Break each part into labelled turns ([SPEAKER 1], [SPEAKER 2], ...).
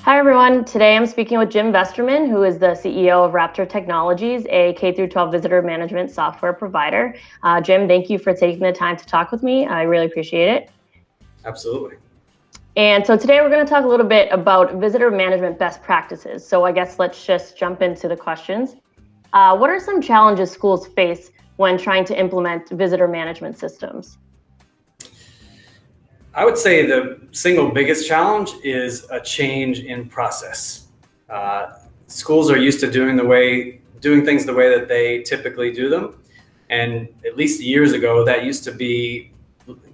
[SPEAKER 1] Hi, everyone. Today I'm speaking with Jim Vesterman, who is the CEO of Raptor Technologies, a K-12 visitor management software provider. Jim, thank you for taking the time to talk with me. I really appreciate it.
[SPEAKER 2] Absolutely.
[SPEAKER 1] And so today we're going to talk a little bit about visitor management best practices. So I guess let's just jump into the questions. What are some challenges schools face when trying to implement visitor management systems?
[SPEAKER 2] I would say the single biggest challenge is a change in process. Schools are used to doing things the way that they typically do them. And at least years ago, that used to be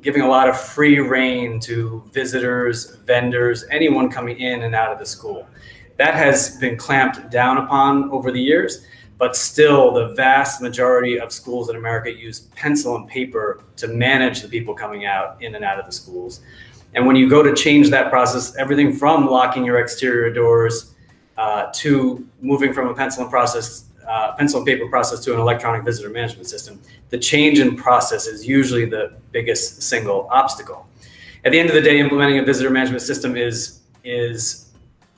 [SPEAKER 2] giving a lot of free rein to visitors, vendors, anyone coming in and out of the school. That has been clamped down upon over the years, but still the vast majority of schools in America use pencil and paper to manage the people coming in and out of the schools. And when you go to change that process, everything from locking your exterior doors to moving from a pencil and paper process to an electronic visitor management system, the change in process is usually the biggest single obstacle. At the end of the day, implementing a visitor management system is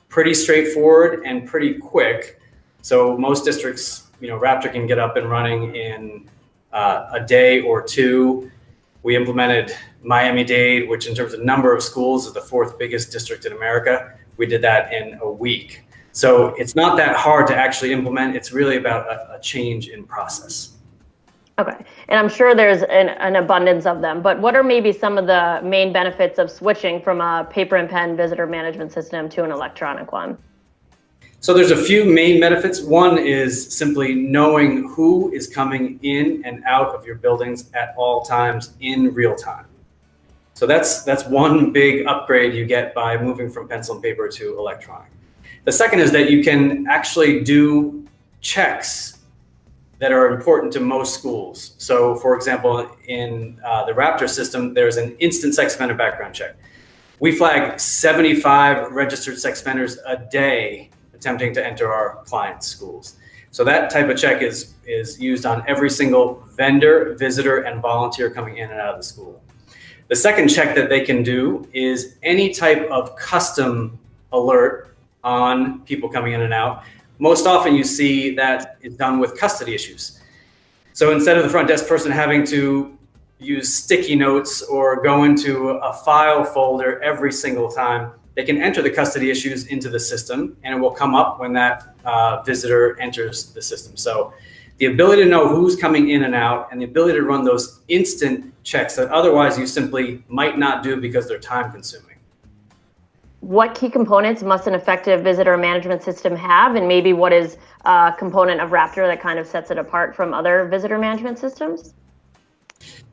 [SPEAKER 2] pretty straightforward and pretty quick. So most districts, Raptor can get up and running in a day or two. We implemented Miami-Dade, which in terms of number of schools is the fourth biggest district in America. We did that in a week. So it's not that hard to actually implement. It's really about a change in process.
[SPEAKER 1] Okay, and I'm sure there's an abundance of them, but what are maybe some of the main benefits of switching from a paper and pen visitor management system to an electronic one?
[SPEAKER 2] So there's a few main benefits. One is simply knowing who is coming in and out of your buildings at all times in real time. So that's one big upgrade you get by moving from pencil and paper to electronic. The second is that you can actually do checks that are important to most schools. So for example, in the Raptor system, there's an instant sex offender background check. We flag 75 registered sex offenders a day attempting to enter our clients' schools. So that type of check is used on every single vendor, visitor, and volunteer coming in and out of the school. The second check that they can do is any type of custom alert on people coming in and out. Most often you see that is done with custody issues. So instead of the front desk person having to use sticky notes or go into a file folder every single time, they can enter the custody issues into the system and it will come up when that visitor enters the system. So the ability to know who's coming in and out and the ability to run those instant checks that otherwise you simply might not do because they're time consuming.
[SPEAKER 1] What key components must an effective visitor management system have, and maybe what is a component of Raptor that kind of sets it apart from other visitor management systems?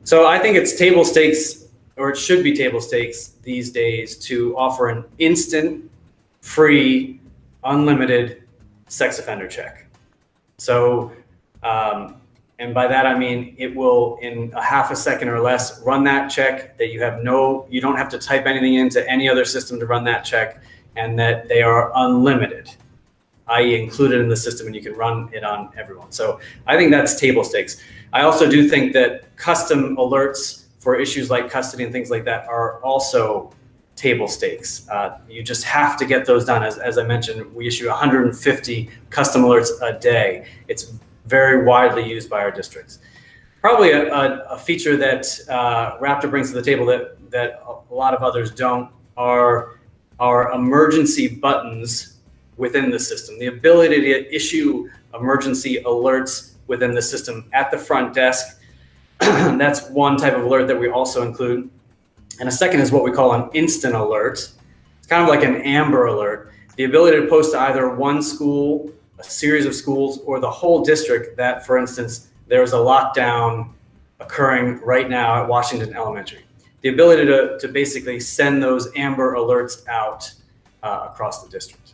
[SPEAKER 2] So I think it's table stakes, or it should be table stakes these days, to offer an instant, free, unlimited sex offender check. So, and by that I mean it will, in a half a second or less, run that check, that you don't have to type anything into any other system to run that check, and that they are unlimited, i.e. included in the system, and you can run it on everyone. So I think that's table stakes. I also do think that custom alerts for issues like custody and things like that are also table stakes. You just have to get those done. As I mentioned, we issue 150 custom alerts a day. It's very widely used by our districts. Probably a feature that Raptor brings to the table that a lot of others don't are emergency buttons within the system. The ability to issue emergency alerts within the system at the front desk. That's one type of alert that we also include. And a second is what we call an instant alert. It's kind of like an Amber Alert. The ability to post to either one school, a series of schools, or the whole district that, for instance, there's a lockdown occurring right now at Washington Elementary. The ability to basically send those Amber Alerts out across the district.